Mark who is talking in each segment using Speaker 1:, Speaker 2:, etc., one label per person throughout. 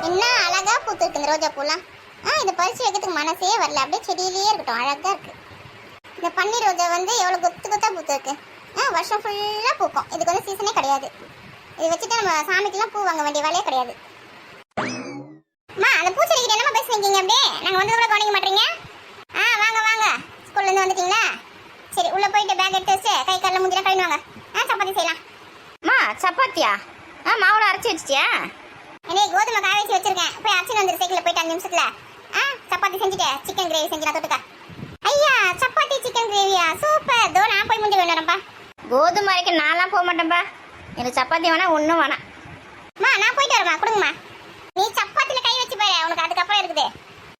Speaker 1: என்ன அழகா பூத்து இருக்கு இந்த ரோஜா பூலாம். இதை பறிச்சு வைக்கிறதுக்கு மனசே வரல, அப்படியே செடியிலேயே இருக்கட்டும், அழகா இருக்கு. இந்த பன்னீர் ரோஜா வந்து எவ்வளவு கொத்து கொத்தா பூத்து இருக்கு. வருஷம் ஃபுல்லா பூக்கும். இதுக்கு வந்து சீசனே கிடையாது. இதை வச்சுட்டு நம்ம சாமிக்கெல்லாம் பூ வாங்க வேண்டிய வேலையே கிடையாது. அம்மா, அந்த பூச்செடிக்கிட்ட என்னமா பேசுறீங்க? அப்படியே நாங்க வந்து கூட கவனிக்க மாட்டீங்க. வாங்க வாங்க, ஸ்கூல்ல இருந்து வந்துட்டீங்களா? சரி, உள்ள போயிட்டு பேக் எடுத்து வச்சு கை காலில் மூஞ்சிலாம் கழுவிடுவாங்க. சப்பாத்தி செய்யலாம்.
Speaker 2: அம்மா, சப்பாத்தியா? மாவுல அரைச்சி வச்சிட்டியா?
Speaker 1: என்னே, கோதுமை காய வச்சு வச்சிருக்கேன். போய் அரைச்சி வந்து சைக்கிள் போயிட்டு 5 நிமிஷத்துல சப்பாத்தி செஞ்சுட்டு சிக்கன் கிரேவி செஞ்சுலாம் தொட்டுக்க. ஐயா, சப்பாத்தி சிக்கன் கிரேவியா? சூப்பர். தோ நான் போய் மூஞ்சி வேணும்ப்பா.
Speaker 2: கோதுமை அரைக்க நான்லாம் போக மாட்டேன்ப்பா. எனக்கு சப்பாத்தி வேணா, ஒன்றும் வேணாம்.
Speaker 1: அம்மா, நான் போயிட்டு வரேம்மா, கொடுங்கம்மா. நீ சப்பாத்தில கை வச்சு பாரு, உனக்கு அதுக்கப்புறம் இருக்குது.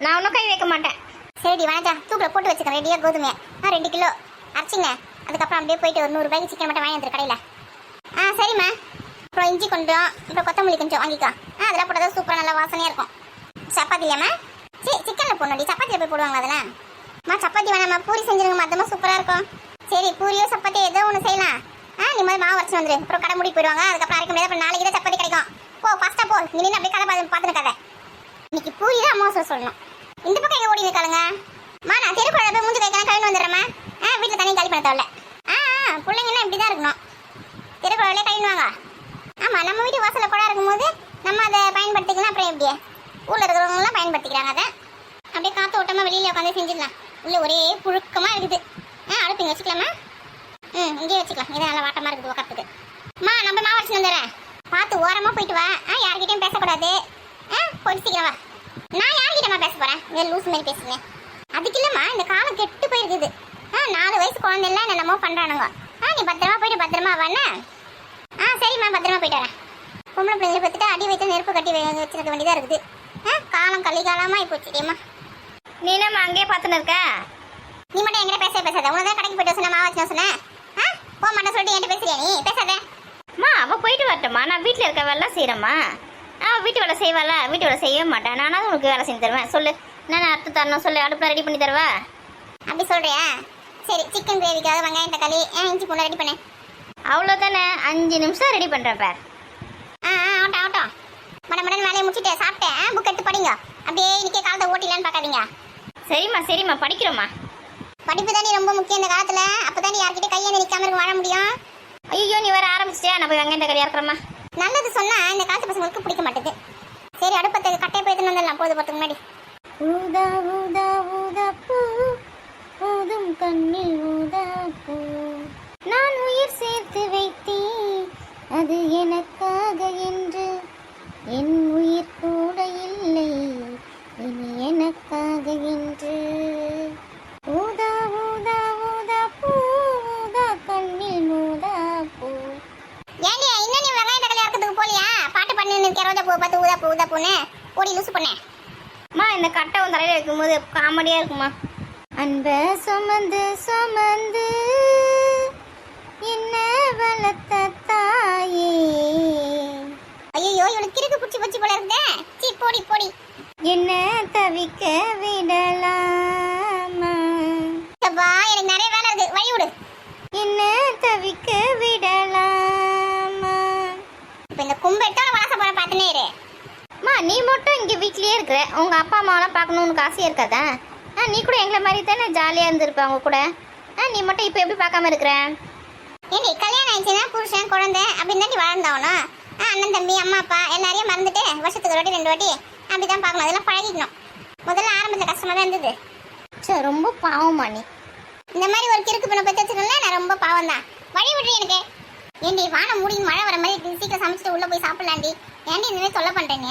Speaker 2: நான் ஒன்றும் கை வைக்க மாட்டேன்.
Speaker 1: சரிடி, வணக்கா. தூக்கில் போட்டு வச்சுக்கேன் ரெடியா கோதுமையை. 2 கிலோ அரைச்சிங்க. அதுக்கப்புறம் அப்படியே போயிட்டு ஒரு 100 ரூபாய்க்கு சிக்கன் மட்டும் வாங்கி வந்துரு கடையில். சரிம்மா. அப்புறம் இஞ்சி கொஞ்சம், அப்புறம் கொத்தமல்லி கொஞ்சம் வாங்கிக்கோ. அதெல்லாம் போட்டால் சூப்பராக நல்லா வாசனையாக இருக்கும். சப்பாத்தி இல்லையாம்மா? சரி, சிக்கனில் போடணும்டி. சப்பாத்தியில் போய் போடுவாங்களா அதெல்லாம்? சப்பாத்தி வேணாம்மா, பூரி செஞ்சிருங்கம்மா, அதமாக சூப்பராக இருக்கும். சரி, பூரியோ சப்பாத்தி ஏதோ ஒன்று செய்யலாம். நீ மாதிரி மாவு வச்சு வந்துரு. அப்புறம் கடை மூடி போயிடுவாங்க. அதுக்கப்புறம் அரைக்க முடியாது. அப்புறம் நாளைக்கு தான் சப்பாத்தி கிடைக்கும். போ, ஃபாஸ்ட்டாக போ. நீ நின்று அப்படியே கடை பார்த்துருக்காத. இன்னைக்கு பூரி தான் அம்மா சொல்லணும். இந்த பக்கம் எங்கே ஓடி இருக்காளுங்க? நான் தெருக்குழ போய் மூஞ்சி கைக்கெல்லாம் கழுவி வந்துடுறேம்மா. வீட்டில் தண்ணி காலி பண்ண தேவையில்ல. பிள்ளைங்கலாம் இப்படி தான் இருக்கணும். தெருக்குழலே கழுவிடுவாங்க. ஆமாம், நம்ம வீட்டு வாசலில் குழா இருக்கும்போது நம்ம அதை பயன்படுத்திக்கலாம். அப்புறம் எப்படி ஊரில் இருக்கிறவங்களாம் பயன்படுத்திக்கிறாங்க. அதை அப்படியே காற்று ஓட்டமாக வெளியில் உட்காந்து செஞ்சிடலாம். உள்ளே ஒரே புழுக்கமாக இருக்குது. அடுப்பு இங்கே வச்சுக்கலாமா? இங்கேயே வச்சுக்கலாம். இதான் நல்லா வாட்டமாக இருக்குது உட்காரத்துக்கு. நம்ம மாவு வச்சு வந்துடுறேன். பார்த்து ஓரமாக போயிட்டு வா. யார்கிட்டையும் பேசக்கூடாது. போயிட்டு சீக்கிரம் வா. நான் யார்கிட்டமா பேச போகிறேன்? இங்கே லூஸ் மாதிரி பேசுங்க. அதுக்கு இல்லைம்மா, இந்த காலம் கெட்டு போயிருக்குது. 4 வயசு குழந்தைலாம் என்னென்னமோ பண்ணுறானுங்க. நீ பத்திரமா போயிட்டு பத்திரமா வாண்ணா. சரிம்மா, பத்திரமா போயிட்டு வரேன். பொம்பளை பிள்ளைங்களை பார்த்துட்டு அடி வைத்து நெருப்பு கட்டி வச்சிருக்க வேண்டியதாக இருக்குது. காலம் கலிகாலமாக போச்சு தெரியுமா?
Speaker 2: நீ என்னம்மா அங்கேயே பார்த்துன்னு இருக்க?
Speaker 1: நீ மட்டும் என்கிட்ட பேசாத. உனதான் கடைக்கு போயிட்டு சொன்ன மாவு வச்சு சொன்னேன். போக மாட்டேன் சொல்லிட்டு என்கிட்ட பேசுறியா? நீ பேசாத.
Speaker 2: அவள் போயிட்டு வரட்டும்மா. நான் வீட்டில் இருக்க வேலை செய்கிறேம்மா. வீட்டு வேலை செய்வாளா? வீட்டு வேலை செய்யவே மாட்டேன். நானாவது உனக்கு வேலை செஞ்சு தருவேன். சொல்லு, நான் அறுத்து தரணும் சொல்லு. அடுப்பில் ரெடி பண்ணி தருவா?
Speaker 1: அப்படி சொல்றியா? சரி, சிக்கன் கிரேவிக்காக வெங்காயம் தக்காளி இஞ்சி பூண்டை ரெடி பண்ணேன்.
Speaker 2: அவ்வளோதானே, 5 நிமிஷம் ரெடி பண்ணுறேன் பார்.
Speaker 1: ஆகட்டும். மடமடன் வேலையை முடிச்சுட்டு சாப்பிட்டேன். புக் எடுத்து படிங்க. அப்படியே இன்னைக்கே காலத்தை ஓட்டிலான்னு பார்க்காதீங்க.
Speaker 2: சரிம்மா படிக்கிறோம்மா.
Speaker 1: படிப்பு தானே ரொம்ப முக்கியம் இந்த காலத்தில். அப்போ தானே யார்கிட்ட கையை நிற்காம இருக்க வாழ முடியும்.
Speaker 2: ஐயோ, நீ வர ஆரம்பிச்சிட்டியா? நான் போய் வெங்காயம் தக்காளி இறக்குறேம்மா.
Speaker 1: நல்லது சொன்னால் இந்த காலத்து பசங்களுக்கு பிடிக்க மாட்டேது. சரி, அடுப்பத்தை கட்டையை போய் வந்துடலாம். போது பார்த்துக்கு முன்னாடி
Speaker 2: ஊதா ஊதா ஊதா பூ ஊதும் கண்ணில் ஊதா பூ நான் உயிர் சேர்த்து வைத்தேன் அது எனக்காக என்று என் உயிர் கூட இல்லை இனி எனக்காக என்று ஊதா ஊதா ஊதா பூ ஊதா கண்ணில் ஊதா பூ.
Speaker 1: ஏண்டி இன்னும் நீ வெங்காயம் தக்காளி இறக்கிறதுக்கு போலியா? பாட்டு பண்ணி நிற்க ரோஜா பூ பார்த்து ஊதா பூன்னு ஓடி லூசு பண்ணேன்.
Speaker 2: இந்த கட்டை வந்து தலையில வைக்கும்போது காமெடியா இருக்குமா? அன்ப சுமந்து சுமந்து என்ன வளர்த்த தாயே.
Speaker 1: ஐயோ, இவனுக்கு கிறுக்கு பிடிச்சி போல இருக்குதே. சீ, போடி.
Speaker 2: என்ன தவிக்க விடலாமா?
Speaker 1: எனக்கு நிறைய வேலை இருக்கு, வழி விடு.
Speaker 2: என்ன தவிக்க விடலாமா?
Speaker 1: இப்ப இந்த கும்பெட்டோட வாசம் போற பார்த்துனே இரு.
Speaker 2: நீ மட்டும் இங்கே வீட்லேயே இருக்கிற. உங்கள் அப்பா அம்மாவெல்லாம் பார்க்கணுன்னு உனக்கு ஆசையாக இருக்காதா? நீ கூட எங்களை மாதிரி தானே ஜாலியாக இருந்திருப்ப அவங்க கூட. நீ மட்டும் இப்போ எப்படி பார்க்காம இருக்கிற?
Speaker 1: ஏடி, கல்யாணம் ஆயிடுச்சுன்னா புருஷன் குழந்தை அப்படின்னு தாண்டி வாழ்ந்தாகணும். அண்ணன் தம்பி அம்மா அப்பா எல்லாரையும் மறந்துட்டு வருஷத்துக்கு 1 வாட்டி 2 வாட்டி அப்படி தான் பார்க்கணும். அதெல்லாம் பழகிக்கணும். முதல்ல ஆரம்பத்தில் கஷ்டமாக தான் இருந்தது.
Speaker 2: சரி, ரொம்ப பாவமா நீ.
Speaker 1: இந்த மாதிரி ஒரு கிறுக்கு பண்ண பற்றி வச்சுக்கல. நான் ரொம்ப பாவம் தான். வழி விடுறேன் எனக்கு. ஏண்டி, வானம் மூடி மழை வர மாதிரி சீக்கிரம் சமைச்சிட்டு உள்ளே போய் சாப்பிடலாண்டி. ஏண்டி இந்த மாதிரி சொல்ல பண்ணுறேங்க?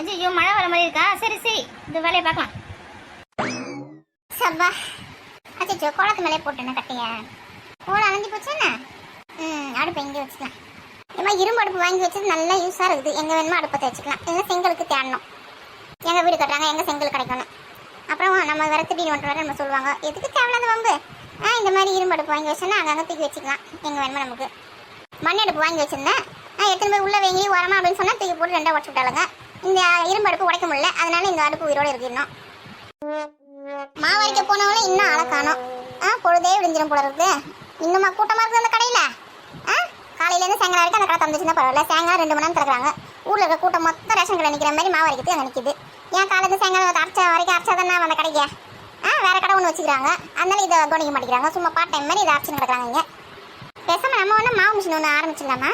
Speaker 2: ஐயோ, மழை வர மாதிரி இருக்கா? சரி, இந்த வேலையை பார்க்கலாம்.
Speaker 1: சப்பா, அச்சோ, கோலத்து மேலே போட்டேன்னா கட்டைய கோலம் அலைஞ்சி போச்சுன்னா அடுப்பு எங்கே வச்சுக்கலாம். இந்த இரும்பு அடுப்பு வாங்கி வச்சது நல்லா யூஸாக இருக்குது. எங்கே வேணுமோ அடுப்பத்தை வச்சுக்கலாம். இல்லைன்னா செங்கலுக்கு தேடணும். எங்கள் வீடு கட்டுறாங்க, எங்கே செங்கல் கிடைக்கணும். அப்புறம் நம்ம வேறு திடீர்னு ஒன்று வர நம்ம சொல்லுவாங்க, எதுக்கு தேவையில்லாத வம்பு. இந்த மாதிரி இரும்பு அடுப்பு வாங்கி வச்சோன்னா அங்கங்கே தூக்கி வச்சுக்கலாம். எங்கே வேணுமோ நமக்கு. மண் அடுப்பு வாங்கி வச்சுருந்தேன். எத்தனை பேர் உள்ள வைங்கி உரமா அப்படின்னு சொன்னால் தூக்கி போட்டு 2 உடச்சு விட்டாளுங்க. இந்த இரும்பு அடுப்பு உடைக்க முடியல. அதனால இந்த அடுப்பு உயிரோடு இருக்கு. இன்னும் மாவரைக்க போனவங்களே இன்னும் ஆளை காணோம். பொழுதே விடிஞ்சிடும் போல இருக்குது. இன்னுமா கூட்டமாக இருக்குது அந்த கடையில்? காலையிலேருந்து சாயங்காலம் வரைக்கும் அந்த கடை தந்துச்சுன்னா பரவாயில்ல. சாயங்காலம் 2 மணி நேரம் திறக்கிறாங்க. ஊரில் இருக்க கூட்டம் மொத்தம் ரேஷன் கடை நிற்கிற மாதிரி மாவு அரைக்கிறது அங்கே நிற்கிது. ஏன் காலத்து சாயங்காலம் அரைச்சா வரைக்கும் அரைச்சாதானே அந்த கடைக்கு வேறு கடை ஒன்று வச்சுக்கிறாங்க. அதனால இதை கவனிக்க மாட்டேங்கிறாங்க. சும்மா பார்ட் டைம் மாதிரி இதை அரைச்சின்னு கிடக்குறாங்க இங்கே. பேசாமல் நம்ம ஒன்று மாவு மிஷின் ஒன்று ஆரம்பிச்சிடலாமா?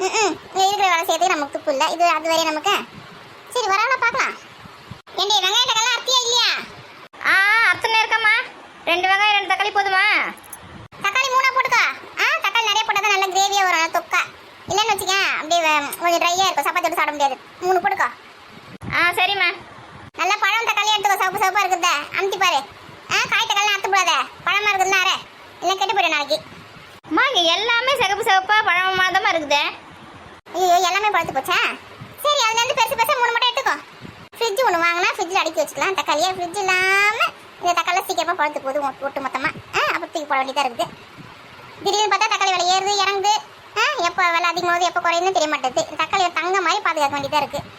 Speaker 1: இங்கே இருக்கிற வேலை செய்யறதுக்கு நமக்கு துப்பு இல்லை. இது அது வரையும் நமக்கு. சரி வரவங்கள பார்க்கலாம். ஏண்டி வெங்காயத்தக்கெல்லாம் அர்த்தியா இல்லையா?
Speaker 2: அத்தனை இருக்கம்மா. 2 வெங்காயம் 2 தக்காளி போதுமா?
Speaker 1: தக்காளி 3 போட்டுக்கோ. தக்காளி நிறைய போட்டால் தான் நல்ல கிரேவியாக வரும், நல்லா தொக்கா. இல்லைன்னு வச்சுக்க அப்படியே கொஞ்சம் ட்ரையாக இருக்கும், சப்பாத்தி சாப்பிட முடியாது. 3 போட்டுக்கோ.
Speaker 2: சரிம்மா.
Speaker 1: நல்லா பழம் தக்காளியாக எடுத்துக்கோ, சவப்பு சவப்பாக இருக்குதா அமுத்தி பாரு. காய் தக்காளிலாம் அறுத்து போடாத, பழமாக இருக்குதுன்னா அரை, இல்லை கெட்டு போய்டும் நாளைக்கு.
Speaker 2: அம்மா இங்கே எல்லாமே சிகப்பு சிவப்பா பழமாக தான் இருக்குதே.
Speaker 1: ஐயோ எல்லாமே பழுத்து போச்சா? சரி அதுலேருந்து பெருசு பெருசாக 3 மட்டும் எடுத்துக்கோ. ஃப்ரிட்ஜ் ஒன்று வாங்கினா ஃப்ரிட்ஜில் அடுக்கி வச்சுக்கலாம் தக்காளியை. ஃப்ரிட்ஜ் இல்லாமல் இந்த தக்காளி சீக்கிரமாக பழுத்து போகுது ஒட்டு மொத்தமாக. அப்போ தூக்கி போட வேண்டியதாக இருக்குது. திடீர்னு பார்த்தா தக்காளி விலை ஏறுது இறங்குது. எப்போ விலை அதிகமாகுது எப்போ குறையுதுன்னு தெரிய மாட்டேது. தக்காளி தங்க மாதிரி பாதுகாக்க வேண்டியதாக இருக்குது.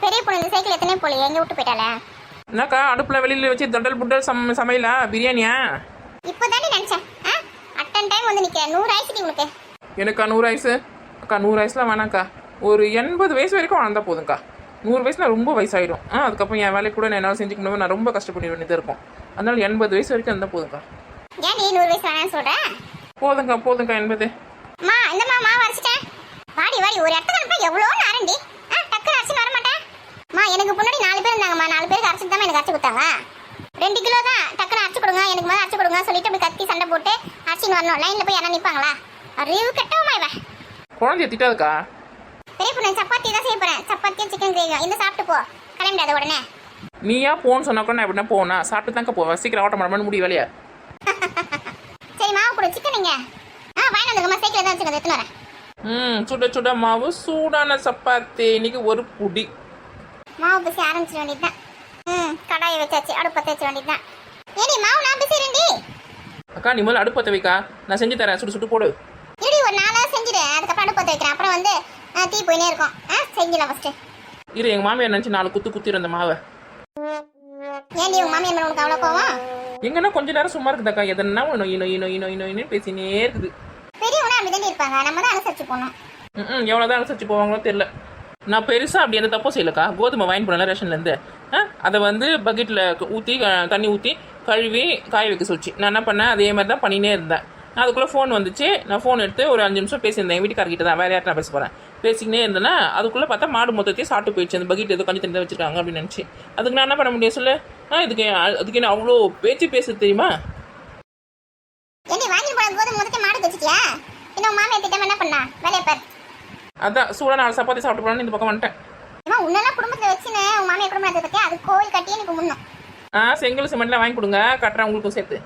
Speaker 1: பெரிய பொண்ணு இந்த சைக்கிள் எத்தனை போல எங்கே விட்டு போயிட்டாலே?
Speaker 3: என்னக்கா அடுப்பில் வெளியில் வச்சு தண்டல் புண்டல் சமையலா பிரியாணியா?
Speaker 1: இப்போ தாண்டி நினச்சேன். அட்டன் டைம் வந்து நிற்கிறேன். 100 ஆயிடுச்சு உனக்கு.
Speaker 3: எனக்கா 100 வயசு? அக்கா 100 வயசுலாம் வேணாக்கா. ஒரு 80 வயசு வரைக்கும் வாழ்ந்தா போதும்க்கா. 100 வயசுனா ரொம்ப வயசாயிடும். அதுக்கப்புறம் என் வேலைக்கு கூட நான் என்னால் செஞ்சுக்கணும், நான் ரொம்ப கஷ்டப்பட வேண்டியதாக இருக்கும். அதனால 80 வயசு வரைக்கும் இருந்தால் போதும்க்கா.
Speaker 1: ஏன் நீ 100 வயசு வேணான்னு சொல்கிறேன்?
Speaker 3: போதும்க்கா 80.
Speaker 1: இந்தம்மா மாவு அரைச்சிட்டேன். வாடி ஒரு இடத்துக்கு அனுப்ப எவ்வளோ நேரண்டி. டக்குன்னு அரைச்சின்னு வர மாட்டேன். எனக்கு முன்னாடி 4 பேர் இருந்தாங்கம்மா. 4 பேருக்கு அரைச்சிட்டு தான் எனக்கு அரைச்சி கொடுத்தாங்க. 2 கிலோ தான். டக்குன்னு அரைச்சி கொடுங்க, எனக்கு மேலே அரைச்சி கொடுங்க சொல்லிட்டு அப்படி கத்தி சண்டை போட்டு அரைச்சின்னு வரணும். லைனில் போய் யாரா நிற்பாங்களா? அறிவு கட்டவுமா இவன்.
Speaker 3: குழந்தைய திட்டாதுக்கா.
Speaker 1: பெரிய பொண்ணு சப்பாத்தி தான் செய்ய போகிறேன். சப்பாத்தியும் சிக்கன் கிரேவியும். இந்த சாப்பிட்டு போ, கிளம்பிடாத உடனே.
Speaker 3: நீயா போன்னு சொன்னாக்கா நான் எப்படின்னா போனா சாப்பிட்டு தாங்க போவேன். சீக்கிரம் ஓட்ட மாட்டேன்னு முடியும் வேலையா.
Speaker 1: சரி மாவு கொடு, சிக்கன் நீங்க வாங்கி வந்துங்கம்மா. சைக்கிள் தான் வச்சுக்கோங்க, எடுத்துன்னு வரேன்.
Speaker 3: சுட சுட மாவு சூடான சப்பாத்தி இன்னைக்கு ஒரு புடி.
Speaker 1: மாவு பிசி ஆரம்பிச்சிட வேண்டியதுதான். கடாயை வச்சாச்சு, அடுப்பத்தை வச்ச வேண்டியதுதான். ஏடி மாவு நான் பிசிறேன்டி.
Speaker 3: அக்கா நீ முதல்ல அடுப்பத்தை வைக்கா, நான் செஞ்சு தரேன். சுட்டு சுட்டு போடு.
Speaker 1: இடி ஒரு 4 செஞ்சுடு, அதுக்கப்புறம் அடுப்பத்தை வைக்கிறேன். அப்புறம் வந்து தீ போயினே இருக்கும். செஞ்சிடலாம் ஃபர்ஸ்ட்.
Speaker 3: இரு எங்கள் மாமியார் நினச்சி 4 குத்திரு அந்த மாவை.
Speaker 1: ஏன்டி உங்க மாமியார் மேல உனக்கு அவ்வளோ கோவம்?
Speaker 3: எங்கன்னா கொஞ்ச நேரம் சும்மா இருக்குதாக்கா, எதனா நொய் பேசினே இருக்குது.
Speaker 1: பெரியவனா அப்படி இருப்பாங்க, நம்ம தான் அனுசரிச்சு போகணும்.
Speaker 3: எவ்வளோதான் அனுசரிச்சு போவாங்களோ தெரியல. நான் பெருசாக அப்படி எந்த தப்பும் செய்யலக்கா. கோதுமை வாங்கி போனல ரேஷன்லேருந்து, அதை வந்து பக்கெட்டில் ஊற்றி தண்ணி ஊற்றி கழுவி காய வைக்க சொல்லிச்சு. நான் என்ன பண்ணேன், அதே மாதிரி தான் பண்ணினே இருந்தேன். அதுக்குள்ளே ஃபோன் வந்துச்சு. நான் ஃபோன் எடுத்து ஒரு 5 நிமிஷம் பேசியிருந்தேன். என் வீட்டுக்காரர்கிட்ட தான், வேறு யார்ட்ட நான் பேச போகிறேன். பேசிக்கினே இருந்தேன்னா அதுக்குள்ளே பார்த்தா மாடு மொத்தத்தையும் சாப்பிட்டு போயிடுச்சு. அந்த பக்கெட் ஏதோ கொஞ்சம் தண்ணி வச்சிருக்காங்க அப்படின்னு நினச்சி. அதுக்கு நான் என்ன பண்ண முடியும் சொல்லு? அதுக்கு என்ன அவ்வளோ பேச்சு பேசுறது தெரியுமா?
Speaker 1: ஏண்டி வாங்கி போன கோதுமை மொத்தத்தை மாடு வச்சிட்டியா? இன்னும் மாமியார் திட்டம் என்ன பண்ணா? வேலையை பாரு.
Speaker 3: அதான் சூடாக 4 சப்பாத்தி சாப்பிட்டு போகலான்னு இந்த பக்கம் வந்துட்டேன்.
Speaker 1: உன்னெல்லாம் குடும்பத்தில் வச்சுன்னு உன் மாமியார் குடும்பத்தை பற்றி அது கோவில் கட்டி எனக்கு முன்னும்.
Speaker 3: செங்கல் சிமெண்ட்லாம் வாங்கி கொடுங்க, கட்டுறேன் உங்களுக்கும் சேர்த்து.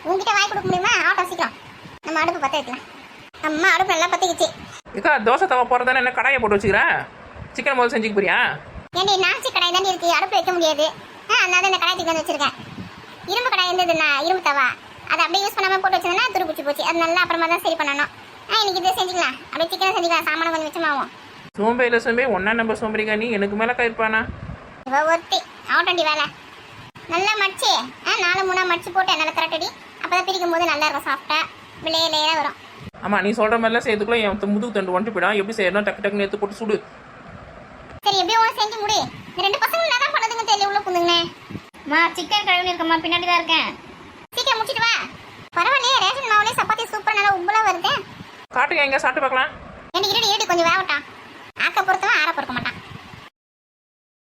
Speaker 1: உங்ககிட்ட வாங்கி கொடுக்க முடியுமா? ஆட்டோ சீக்கிரம் நம்ம அடுப்பு பற்ற வைக்கலாம். அம்மா அடுப்பு நல்லா பற்றிக்கிச்சு.
Speaker 3: ஏக்கா தோசை தவா போகிறதானே என்ன கடாயை போட்டு வச்சுக்கிறேன். சிக்கன் முதல்ல செஞ்சுக்க போறியா?
Speaker 1: ஏண்டி நாச்சி கடாய் தாண்டி இருக்கு, அடுப்பு வைக்க முடியாது. அதனால இந்த கடாய் தூக்கி வந்து வச்சிருக்கேன். இரும்பு கடாய் இருந்ததுன்னா இரும்பு தவா, அதை அப்படியே யூஸ் பண்ணாமல் போட்டு வச்சிருந்தா துருப்பிச்சு போச்சு. அது நல்லா அப்புறமா தான் சரி பண்ணணும். இன்னைக்கு இதை செஞ்சுக்கலாம். அப்படியே சிக்கன் செஞ்சுக்கலாம், சாமான கொஞ்சம் மிச்சமாகும்.
Speaker 3: சோம்பேறியில் சோம்பே ஒன்றா நம்பர் சோம்பேறிக்கா நீ. எனக்கு மேலே இருப்பானா
Speaker 1: இவ ஒருத்தி ஆட்டோண்டி வேலை. நல்லா மடிச்சு 4 3 மடிச்சு போட்டு என்னால் கரெக்டடி. அப்போ தான் பிரிக்கும் போது நல்லா இருக்கும், சாஃப்டாக விலையிலேயே வரும்.
Speaker 3: ஆமாம் நீ சொல்கிற மாதிரிலாம் செய்யறதுக்குள்ள என் முதுகு தண்டு வந்துட்டு போயிடும். எப்படி செய்யணும் டக்கு டக்குன்னு எடுத்து போட்டு சுடு.
Speaker 1: சரி எப்படியும் ஒன்று செஞ்சு முடி. இந்த 2 பசங்க என்ன தான் பண்ணதுங்க தெரியல, உள்ள புந்துங்கண்ணே.
Speaker 2: சிக்கன் கழுவி இருக்கம்மா, பின்னாடி தான் இருக்கேன்.
Speaker 1: சீக்கிரம் முடிச்சிட்டு வா. பரவாயில்லையே, ரேஷன் மாவுலேயே சப்பாத்தி சூப்பர் நல்லா உம்பலாக வருது.
Speaker 3: காட்டுங்க எங்கே சாப்பிட்டு பார்க்கலாம்.
Speaker 1: எனக்கு இருடி கொஞ்சம் வேகட்டான். ஆக்க பொறுத்தவன் ஆற பொறுக்க மாட்டான்.